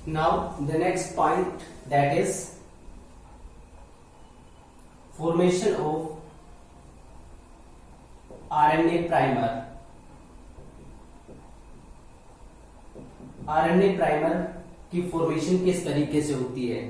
Now the next point, that is formation of RNA primer. RNA primer की formation किस तरीके से होती है?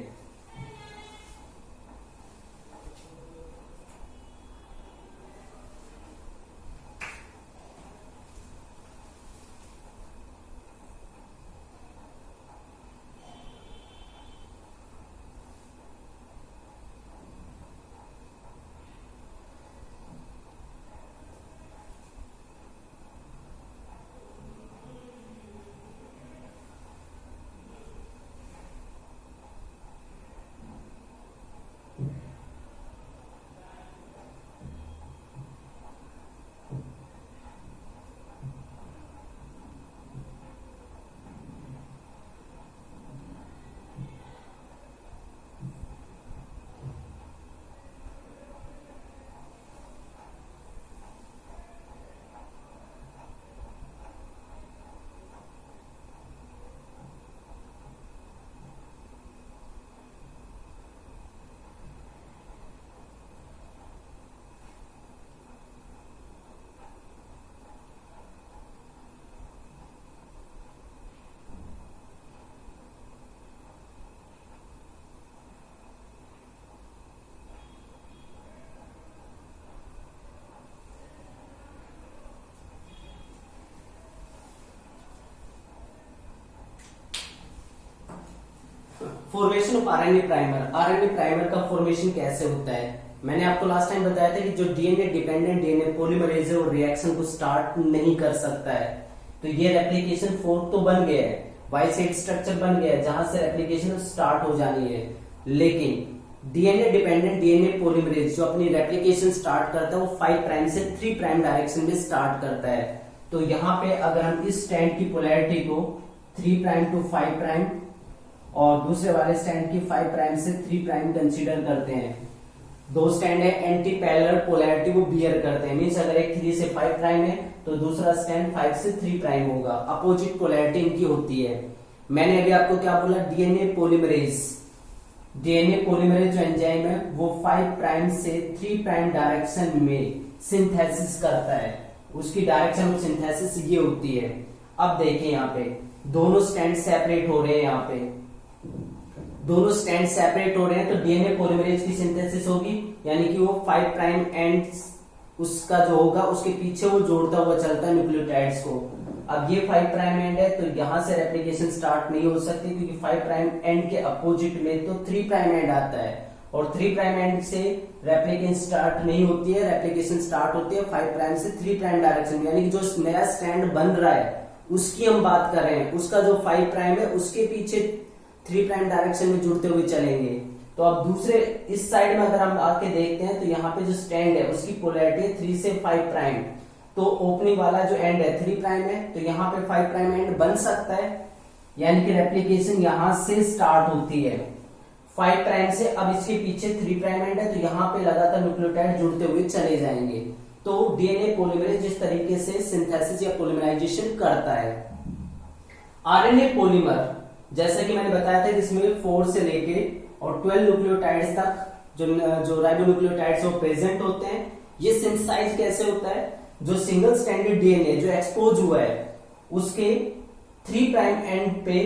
Formation of RNA primer. RNA primer का फॉर्मेशन कैसे होता है? मैंने आपको लास्ट टाइम बताया था कि जो डीएनए डिपेंडेंट डीएनए पॉलीमरेज है वो रिएक्शन को स्टार्ट नहीं कर सकता है। तो ये रेप्लिकेशन फोर्क तो बन गया है, वाई साइड स्ट्रक्चर बन गया है जहां से रेप्लिकेशन स्टार्ट हो जानी है, लेकिन डीएनए डिपेंडेंट डीएनए पॉलीमरेज जो अपनी रेप्लिकेशन स्टार्ट करता है वो 5 प्राइम से 3 प्राइम डायरेक्शन में स्टार्ट करता है। तो यहाँ पे अगर हम इस स्टैंड की पोलैरिटी को 3 प्राइम टू 5 प्राइम और दूसरे वाले स्टैंड की 5 प्राइम से 3 प्राइम कंसीडर करते हैं, दो स्टैंड है एंटी पैरेलल पोलैरिटी वो बियर करते हैं, मींस अगर एक 3 से 5 प्राइम है तो दूसरा स्टैंड 5 से 3 प्राइम होगा, अपोजिट पोलैरिटी इनकी होती है। मैंने अभी आपको क्या बोला? डीएनए पॉलीमरेज जो एंजाइम है वो 5 प्राइम से 3 प्राइम डायरेक्शन में सिंथेसिस करता है, उसकी डायरेक्शन ऑफ सिंथेसिस ये होती है। अब देखिए यहाँ पे दोनों स्टैंड सेपरेट हो रहे हैं, यहाँ पे दोनों स्टैंड सेपरेट हो रहे हैं तो डीएनए पॉलीमरेज की सिंथेसिस होगी, यानी कि वो 5 प्राइम एंड उसका जो होगा उसके पीछे वो जोड़ता हुआ चलता है न्यूक्लियोटाइड्स को। अब ये 5 प्राइम एंड है तो यहां से रेप्लिकेशन स्टार्ट नहीं हो सकती क्योंकि 5 प्राइम एंड के अपोजिट में तो 3 प्राइम एंड आता है और 3 प्राइम एंड से रेप्लिकेशन स्टार्ट नहीं होती है, रेप्लिकेशन स्टार्ट होती है 5 प्राइम से 3 प्राइम डायरेक्शन में, यानी कि जो नया स्टैंड बन रहा है उसकी हम बात कर रहे हैं, उसका जो 5 प्राइम है उसके पीछे 3 प्राइम डायरेक्शन में जुड़ते हुए चलेंगे। तो अब दूसरे इस साइड में अगर हम आके देखते हैं तो यहाँ पे जो स्टैंड है उसकी पोलैरिटी है 3 से 5 प्राइम, तो ओपनिंग वाला जो एंड है 3 प्राइम है तो यहाँ पे 5 प्राइम एंड बन सकता है, यानी कि रेप्लिकेशन यहां से स्टार्ट होती है 5 प्राइम से। अब इसके पीछे 3 प्राइम एंड है तो यहाँ पे लगातार न्यूक्लियोटाइड जुड़ते हुए चले जाएंगे। तो डीएनए पॉलीमरेज जिस तरीके से सिंथेसिस या पॉलीमराइजेशन करता है। आरएनए पॉलीमर जैसा कि मैंने बताया था इसमें 4 से लेके और 12 न्यूक्लियोटाइड्स तक जो राइबोन्यूक्लियोटाइड्स वो प्रेजेंट होते हैं। ये सिंथेसाइज कैसे होता है? जो सिंगल स्टैंडर्ड डीएनए जो एक्सपोज हुआ है उसके 3 प्राइम एंड पे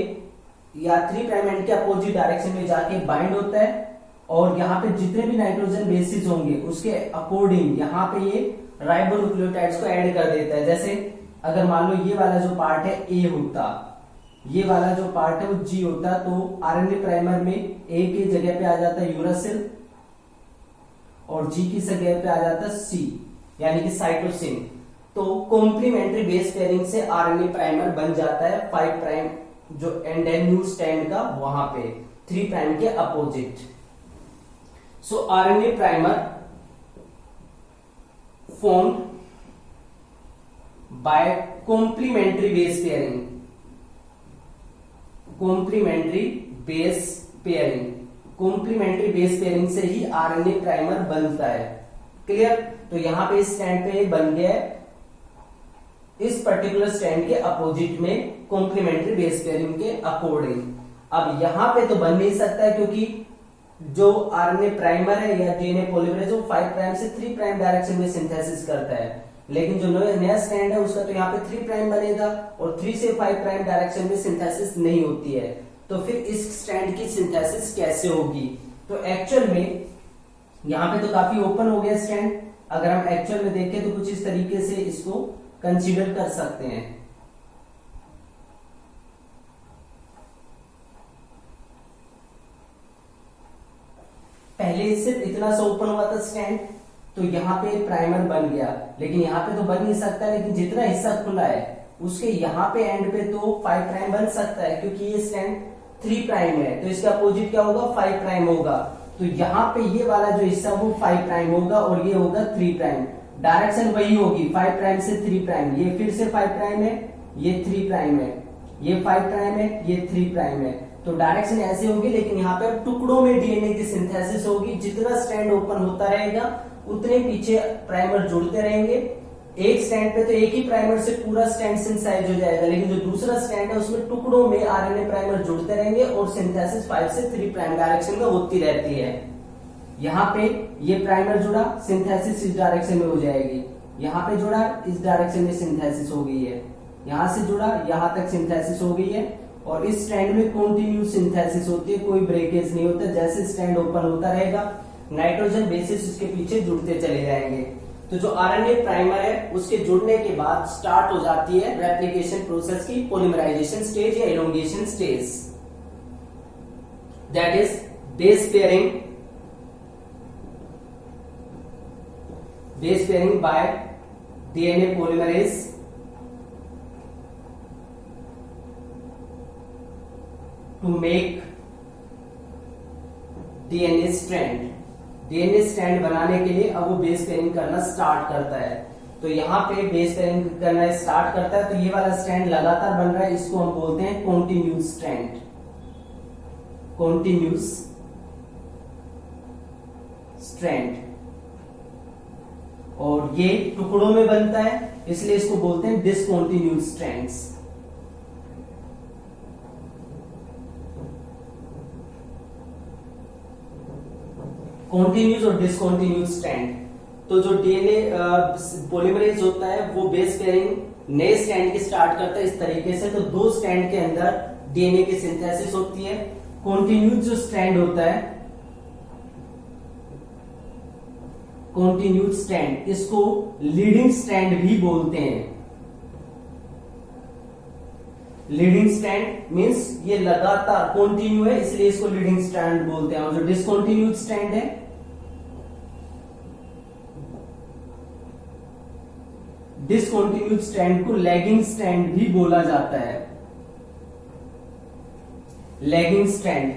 या 3 प्राइम एंड के अपोजिट डायरेक्शन में जाके बाइंड होता है और यहाँ पे जितने भी नाइट्रोजन बेसिस होंगे उसके अकॉर्डिंग यहाँ पे ये राइबोन्यूक्लियोटाइड्स को ऐड कर देता है। जैसे अगर मान लो ये वाला जो पार्ट है ए होता, ये वाला जो पार्ट है वो जी होता, तो आरएनए प्राइमर में ए की जगह पे आ जाता है यूरासिल और जी की जगह पे आ जाता है सी, यानी कि साइटोसिन। तो कॉम्प्लीमेंट्री बेस पेयरिंग से आरएनए प्राइमर बन जाता है 5 प्राइम जो एंड है न्यू स्टैंड का वहां पे 3 प्राइम के opposite. So RNA primer formed by complementary base pairing. Complementary base pairing, complementary base pairing से ही आरएनए प्राइमर बनता है। क्लियर? तो यहां पे इस स्टैंड पे बन गया है, इस पर्टिकुलर स्टैंड के अपोजिट में कॉम्प्लीमेंट्री बेस पेयरिंग के अकॉर्डिंग। अब यहां पे तो बन नहीं सकता है, क्योंकि जो आरएनए प्राइमर है या डीएनए पॉलीमरेज वो 5 प्राइम से 3 प्राइम डायरेक्शन में सिंथेसिस करता है, लेकिन जो नया स्ट्रैंड है उसका तो यहाँ पे 3 प्राइम बनेगा और 3 से 5 प्राइम डायरेक्शन में सिंथेसिस नहीं होती है। तो फिर इस स्ट्रैंड की सिंथेसिस कैसे होगी? तो एक्चुअल में यहाँ पे तो काफी ओपन हो गया स्ट्रैंड, अगर हम एक्चुअल में देखें तो कुछ इस तरीके से इसको कंसीडर कर सकते हैं। पहले सिर्फ इतना सा ओपन हुआ था स्टैंड, तो यहाँ पे प्राइमर बन गया, लेकिन यहाँ पे तो बन नहीं सकता, लेकिन जितना हिस्सा खुला है उसके यहाँ पे एंड पे तो 5 प्राइम बन सकता है, क्योंकि ये स्टैंड 3 प्राइम है, तो इसका अपोजिट क्या होगा? 5 प्राइम होगा। तो यहाँ पे ये वाला जो हिस्सा वो 5 प्राइम होगा और ये होगा 3 प्राइम। डायरेक्शन वही होगी, 5 प्राइम से 3 प्राइम। ये फिर से 5 प्राइम है, ये 3 प्राइम है, ये 5 प्राइम है, ये 3 प्राइम है। तो डायरेक्शन ऐसे होगी, लेकिन यहाँ पे टुकड़ों में डीएनए की सिंथेसिस होगी। जितना स्ट्रैंड ओपन होता रहेगा उतने पीछे प्राइमर जुड़ते रहेंगे। एक स्ट्रैंड पे तो एक ही प्राइमर से पूरा स्ट्रैंड सिंथेसाइज हो जाएगा, लेकिन जो दूसरा स्ट्रैंड है उसमें टुकड़ों में आरएनए प्राइमर जुड़ते रहेंगे और सिंथेसिस 5 से 3 प्राइम डायरेक्शन में होती रहती है। यहाँ पे ये प्राइमर जुड़ा, सिंथेसिस इस डायरेक्शन में हो जाएगी। यहाँ पे जुड़ा, इस डायरेक्शन में सिंथेसिस हो गई है। यहाँ से जुड़ा, यहाँ तक सिंथेसिस हो गई है। और इस स्ट्रैंड में कंटिन्यूस सिंथेसिस होती है, कोई ब्रेकेज नहीं होता। जैसे स्ट्रैंड ओपन होता रहेगा, नाइट्रोजन बेसिस उसके पीछे जुड़ते चले जाएंगे। तो जो आरएनए प्राइमर है उसके जुड़ने के बाद स्टार्ट हो जाती है रेप्लिकेशन प्रोसेस की पॉलीमराइजेशन स्टेज या elongation stage, that is base pairing bye DNA polymerase to make DNA strand. DNA strand बनाने के लिए अब वो बेस पेयरिंग करना स्टार्ट करता है। तो यहाँ पे बेस पेयरिंग करना स्टार्ट करता है, तो ये वाला स्ट्रैंड लगातार बन रहा है, इसको हम बोलते हैं कॉन्टिन्यूस स्ट्रैंड, कॉन्टिन्यूस स्ट्रैंड। और ये टुकड़ों में बनता है, इसलिए इसको बोलते हैं डिसकॉन्टिन्यूस स्ट्रैंड्स। कॉन्टिन्यूस और डिसकॉन्टिन्यूस स्ट्रैंड। तो जो डीएनए पॉलीमरेज होता है वो बेस पेयरिंग नए स्ट्रैंड की स्टार्ट करता है इस तरीके से। तो 2 स्ट्रैंड के अंदर डीएनए की सिंथेसिस होती है। कॉन्टिन्यूस जो स्ट्रैंड होता है, कॉन्टिन्यूस स्ट्रैंड, इसको लीडिंग स्ट्रैंड भी बोलते हैं। लीडिंग स्ट्रैंड मींस ये लगातार कंटिन्यू है, इसलिए इसको लीडिंग स्ट्रैंड बोलते हैं। और जो डिसकंटिन्यूड स्ट्रैंड है, डिसकंटिन्यूड स्ट्रैंड को लैगिंग स्ट्रैंड भी बोला जाता है। लैगिंग स्ट्रैंड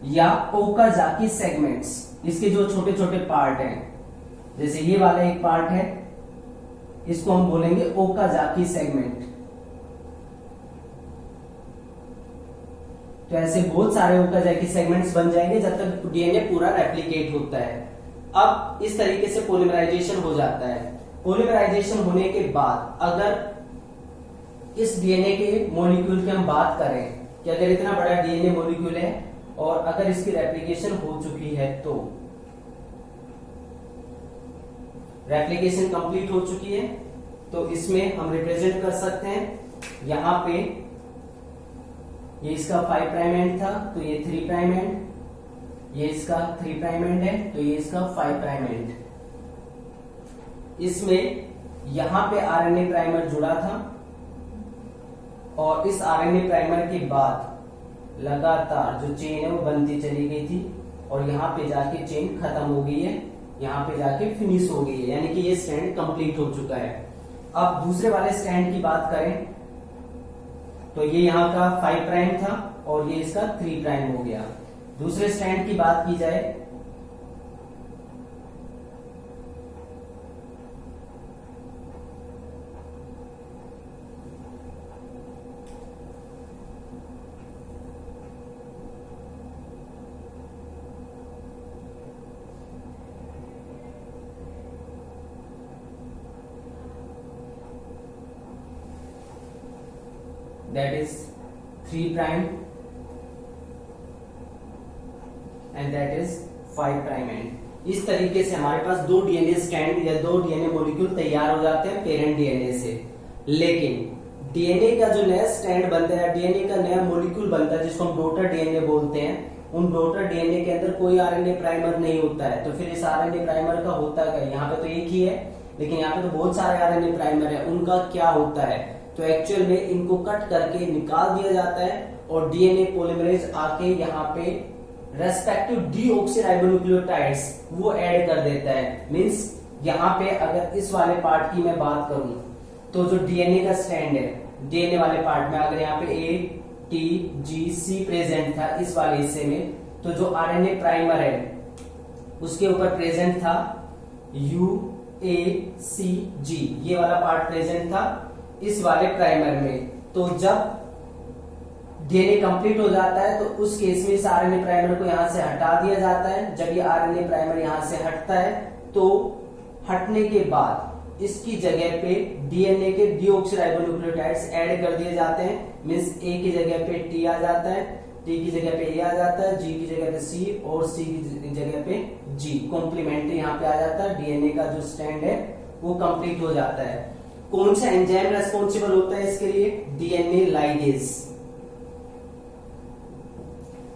या ओकाजाकी सेगमेंट्स, इसके जो छोटे छोटे पार्ट हैं, जैसे ये वाला एक पार्ट है, इसको हम बोलेंगे ओकाजाकी सेगमेंट। तो ऐसे बहुत सारे ओकाजाकी सेगमेंट्स बन जाएंगे जब तक डीएनए पूरा रेप्लिकेट होता है। अब इस तरीके से पॉलीमराइजेशन हो जाता है। पॉलीमराइजेशन होने के बाद अगर इस डीएनए के मॉलिक्यूल की हम बात करें कि अगर इतना बड़ा डीएनए मॉलिक्यूल है और अगर इसकी रेप्लिकेशन हो चुकी है, तो रेप्लिकेशन कंप्लीट हो चुकी है, तो इसमें हम रिप्रेजेंट कर सकते हैं। यहां पे ये इसका 5 प्राइम एंड था, तो ये 3 प्राइम एंड, ये इसका 3 प्राइम एंड है, तो ये इसका 5 प्राइम एंड। इसमें यहां पे आरएनए प्राइमर जुड़ा था और इस आरएनए प्राइमर के बाद लगातार जो चेन है वो बनती चली गई थी और यहां पे जाके चेन खत्म हो गई है, यहां पे जाके फिनिश हो गई है, यानी कि ये स्ट्रैंड कंप्लीट हो चुका है। अब दूसरे वाले स्ट्रैंड की बात करें तो ये यहाँ का 5 प्राइम था और ये इसका 3 प्राइम हो गया। दूसरे स्ट्रैंड की बात की जाए that is 3 prime and that is 5 prime and. इस तरीके से हमारे पास 2 डीएनए स्ट्रैंड या 2 डीएनए मॉलिक्यूल तैयार हो जाते हैं पेरेंट डीएनए से। लेकिन डीएनए का जो नया स्ट्रैंड बनता है, डीएनए का नया मॉलिक्यूल बनता है जिसको हम डॉटर डीएनए बोलते हैं, उन डॉटर डीएनए के अंदर कोई आरएनए प्राइमर नहीं होता है। तो फिर इस आरएनए प्राइमर का होता क्या? यहाँ पे तो एक ही है, लेकिन यहाँ पे तो बहुत सारे आरएनए प्राइमर है, उनका क्या होता है? तो एक्चुअल में इनको कट करके निकाल दिया जाता है और डीएनए पॉलीमरेज आके यहाँ पे रेस्पेक्टिव डीऑक्सीराइबोन्यूक्लियोटाइड्स वो ऐड कर देता है। मींस यहाँ पे अगर इस वाले पार्ट की मैं बात करूं तो जो डीएनए का स्ट्रैंड है, डीएनए वाले पार्ट में अगर यहाँ पे A T G C present था इस वाले हिस्से में, तो जो आरएनए प्राइमर है उसके ऊपर प्रेजेंट था यू ए सी जी, ये वाला पार्ट प्रेजेंट था इस वाले प्राइमर में। तो जब डीएनए कंप्लीट हो जाता है तो उस केस में इस आरएनए प्राइमर को यहां से हटा दिया जाता है। जब ये आरएनए प्राइमर यहां से हटता है तो हटने के बाद इसकी जगह पे डीएनए के डीऑक्सीराइबोन्यूक्लियोटाइड्स ऐड कर दिए जाते हैं। मींस ए की जगह पे टी आ जाता है, टी की जगह पे ए आ जाता है, जी की जगह पे सी और सी की जगह पे जी। कॉम्प्लीमेंट्री यहाँ पे आ जाता है, डीएनए का जो स्ट्रैंड है वो कंप्लीट हो जाता है। कौन सा एंजाइम रेस्पॉन्सिबल होता है इसके लिए? DNA ligase.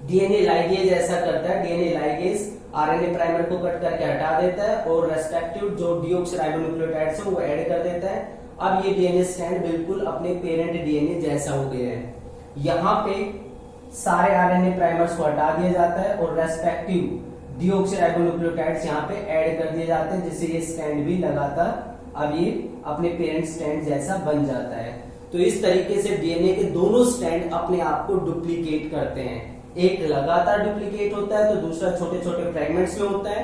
डीएनए लाइगेज ऐसा करता है, डीएनए लाइगेज आरएनए प्राइमर को कट करके हटा देता है और रेस्पेक्टिव जो डीऑक्सीराइबोन्यूक्लियोटाइड्स है वो ऐड कर देता है। अब ये डीएनए स्ट्रैंड बिल्कुल अपने पेरेंट डीएनए जैसा हो गया है। यहाँ पे सारे आरएनए प्राइमर्स को हटा दिया जाता है और रेस्पेक्टिव डीऑक्सीराइबोन्यूक्लियोटाइड्स यहाँ पे ऐड कर दिए जाते हैं, जिससे ये स्ट्रैंड भी लगातार अब ये अपने पेरेंट स्ट्रैंड जैसा बन जाता है। तो इस तरीके से डीएनए के दोनों स्ट्रैंड अपने आप को डुप्लीकेट करते हैं। एक लगातार डुप्लीकेट होता है तो दूसरा छोटे छोटे फ्रेगमेंट्स में होता है।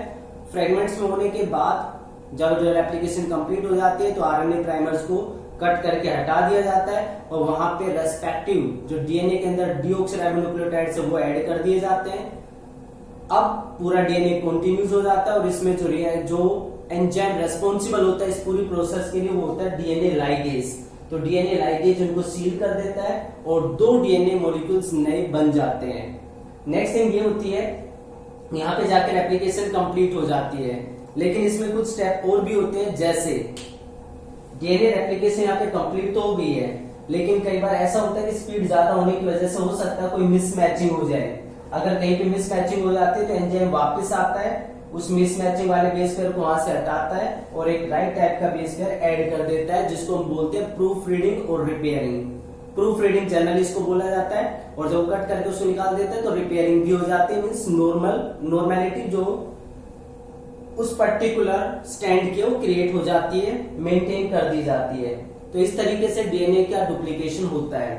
फ्रेगमेंट्स में होने के बाद जब रेप्लिकेशन कंप्लीट हो जाती है तो आरएनए प्राइमर्स को कट करके हटा दिया जाता है और वहां पे रेस्पेक्टिव जो डीएनए के अंदर डीऑक्सीराइबोन्यूक्लियोटाइड्स है वो ऐड कर दिए जाते हैं। अब पूरा डीएनए कंटिन्यूस हो जाता है और इसमें जो एंजाइम रेस्पॉन्सिबल होता है इस पूरी प्रोसेस के लिए वो होता है डीएनए लाइगेज। तो डीएनए लाइगेज उनको सील कर देता है और 2 डीएनए मॉलिक्यूल्स नए बन जाते हैं। नेक्स्ट थिंग ये होती है, यहाँ पे जाकर एप्लीकेशन कंप्लीट हो जाती है, लेकिन इसमें कुछ स्टेप और भी होते हैं। जैसे डीएनए रेप्लिकेशन यहाँ पे कंप्लीट तो हो गई है, लेकिन कई बार ऐसा होता है कि स्पीड ज्यादा होने की वजह से हो सकता है कोई मिसमैचिंग हो जाए। अगर कहीं पे मिसमैचिंग हो जाती है तो एंजाइम वापस आता है, उस मिसमैचिंग वाले बेस पेयर को वहां से हटाता है और एक राइट टाइप का बेस पेयर ऐड कर देता है, जिसको हम बोलते हैं प्रूफ रीडिंग और रिपेयरिंग। प्रूफ रीडिंग जनरली इसको बोला जाता है और जब कट करके उसको निकाल देते हैं तो रिपेयरिंग भी हो जाती है। मींस नॉर्मेलिटी जो उस पर्टिकुलर स्टैंड की वो क्रिएट हो जाती है, मेंटेन कर दी जाती है। तो इस तरीके से डीएनए का डुप्लीकेशन होता है।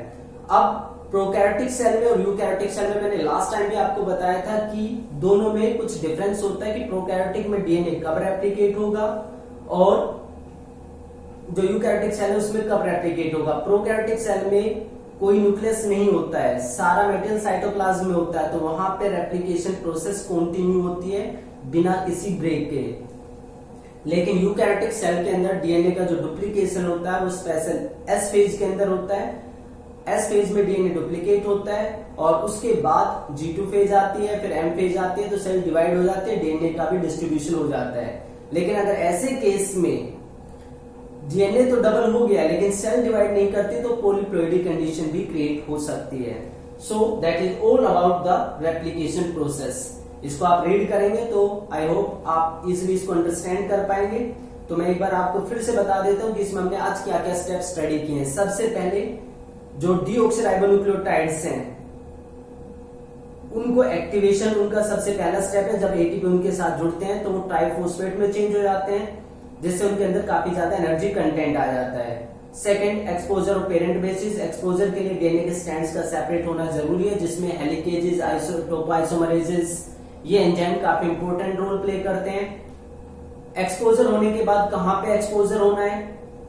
अब प्रोकैरियोटिक सेल में और यूकैरियोटिक सेल में मैंने लास्ट टाइम भी आपको बताया था कि दोनों में कुछ डिफरेंस होता है कि प्रोकैरियोटिक में डीएनए कब रेप्लिकेट होगा और जो यूकैरियोटिक सेल है उसमें कब रेप्लिकेट होगा। प्रोकैरियोटिक सेल में कोई न्यूक्लियस नहीं होता है, सारा मेटेरियल साइटोप्लाज्म में होता है, तो वहां पे रेप्लिकेशन प्रोसेस कंटिन्यू होती है बिना किसी ब्रेक के। लेकिन यूकैरियोटिक सेल के अंदर डीएनए का जो डुप्लीकेशन होता है वो स्पेशल एस फेज के अंदर होता है। एस फेज में डीएनए डुप्लीकेट होता है और उसके बाद G2 फेज आती है, फिर M फेज आती है, तो सेल डिवाइड हो जाते हैं, डीएनए का भी डिस्ट्रीब्यूशन हो जाता है। लेकिन अगर ऐसे केस में डीएनए तो डबल हो गया लेकिन सेल डिवाइड नहीं करती तो पॉलीप्लॉइडी कंडीशन भी क्रिएट हो सकती है। So that is all about the replication process. इसको आप रीड करेंगे तो आई होप आप इजिली इसको अंडरस्टैंड कर पाएंगे। तो मैं एक बार आपको फिर से बता देता हूँ कि इसमें हमने आज क्या क्या स्टेप स्टडी किए हैं। सबसे पहले जो डीऑक्सीराइबोन्यूक्लियोटाइड्स हैं उनको एक्टिवेशन, उनका सबसे पहला स्टेप है। जब एटीपी उनके साथ जुड़ते हैं तो वो ट्राइफॉस्फेट में चेंज हो जाते हैं, जिससे उनके अंदर काफी ज्यादा एनर्जी कंटेंट आ जाता है। सेकंड, एक्सपोजर और पेरेंट बेसिस। एक्सपोजर के लिए डीएनए के स्ट्रैंड्स का सेपरेट होना जरूरी है, जिसमें हेलिकेजेस, टोपोआइसोमरेजेस, ये एंजाइम काफी इंपॉर्टेंट रोल प्ले करते हैं। एक्सपोजर होने के बाद कहां पे एक्सपोजर होना है,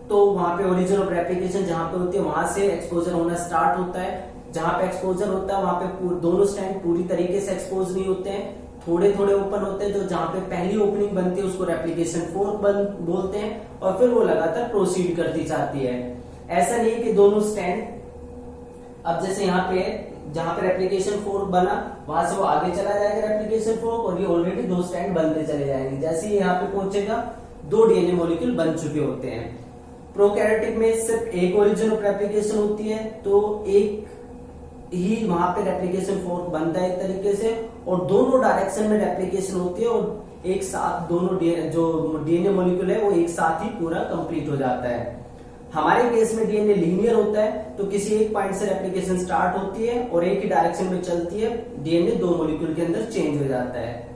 तो वहां पे ओरिजिन ऑफ रेप्लिकेशन जहां पे होती है वहां से एक्सपोजर होना स्टार्ट होता है। जहां पे एक्सपोजर होता है वहां पे दोनों स्ट्रैंड पूरी तरीके से एक्सपोज नहीं होते हैं, थोड़े थोड़े ओपन होते हैं। जो जहां पे पहली ओपनिंग बनती है उसको रेप्लिकेशन फोर्क बोलते हैं और फिर वो लगातार प्रोसीड करती जाती है। ऐसा नहीं है कि दोनों स्ट्रैंड, अब जैसे यहाँ पे जहां पे रेप्लिकेशन फोर्क बना वहां से वो आगे चला जाएगा रेप्लिकेशन फोर्क, और ये ऑलरेडी 2 स्ट्रैंड बनते चले जाएंगे। जैसे ही यहाँ पे पहुंचेगा 2 डीएनए मॉलिक्यूल बन चुके होते हैं। प्रोकैरियोटिक में सिर्फ एक ओरिजिन ऑफ रेप्लिकेशन होती है, तो एक ही वहां पे रेप्लिकेशन फोर्क बनता है एक तरीके से, और दोनों डायरेक्शन में रेप्लिकेशन होती है, और एक साथ दोनों जो डीएनए मॉलिक्यूल है वो एक साथ ही पूरा कंप्लीट हो जाता है। हमारे केस में डीएनए लीनियर होता है, तो किसी एक पॉइंट से रेप्लिकेशन स्टार्ट होती है और एक ही डायरेक्शन में चलती है, डीएनए 2 मॉलिक्यूल के अंदर चेंज हो जाता है।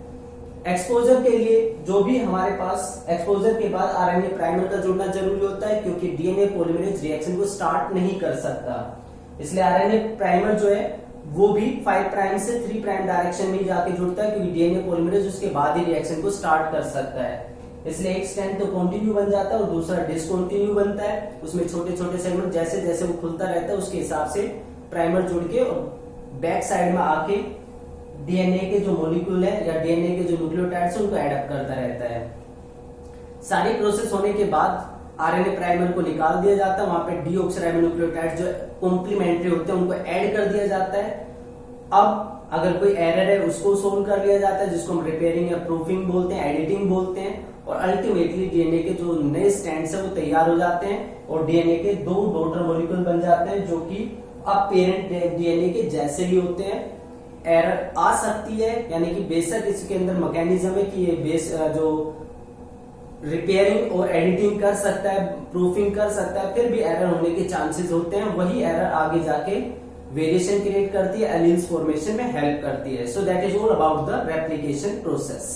एक्सपोजर के लिए जो भी हमारे पास एक्सपोजर के बाद आरएनए प्राइमर का जुड़ना जरूरी होता है, क्योंकि डीएनए पॉलीमरेज रिएक्शन को स्टार्ट नहीं कर सकता, इसलिए आरएनए प्राइमर जो है वो भी 5 प्राइम से 3 प्राइम डायरेक्शन में ही जाके जुड़ता है, क्योंकि डीएनए पॉलीमरेज उसके बाद ही रिएक्शन को स्टार्ट कर सकता है। इसलिए एक स्ट्रैंड तो कॉन्टिन्यू बन जाता है और दूसरा डिसकॉन्टिन्यू बनता है। उसमें छोटे छोटे सेगमेंट जैसे जैसे वो खुलता रहता है उसके हिसाब से प्राइमर जुड़ के और बैक साइड में आके डीएनए के जो मॉलिक्यूल है या डीएनए के जो न्यूक्लियोटाइड्स है उनको एडअप करता रहता है। सारी प्रोसेस होने के बाद आरएनए प्राइमर को निकाल दिया जाता है, वहां पे डीऑक्सीराइबोन्यूक्लियोटाइड्स जो कॉम्प्लीमेंट्री होते हैं उनको ऐड कर दिया जाता है। अब अगर कोई एरर है उसको सोल्व कर लिया जाता है, जिसको हम रिपेयरिंग या प्रूफिंग बोलते हैं, एडिटिंग बोलते हैं, और अल्टीमेटली डीएनए के जो नए स्ट्रैंड्स है वो तैयार हो जाते हैं और डीएनए के 2 डॉटर मॉलिक्यूल बन जाते हैं, जो कि अब पेरेंट डीएनए के जैसे ही होते हैं। एरर आ सकती है, यानी कि बेशक इसके अंदर मैकेनिज्म है कि ये बेस जो रिपेयरिंग और एडिटिंग कर सकता है, प्रूफिंग कर सकता है, फिर भी एरर होने के चांसेस होते हैं। वही एरर आगे जाके वेरिएशन क्रिएट करती है, एलील्स फॉर्मेशन में हेल्प करती है। So that is all about the replication process.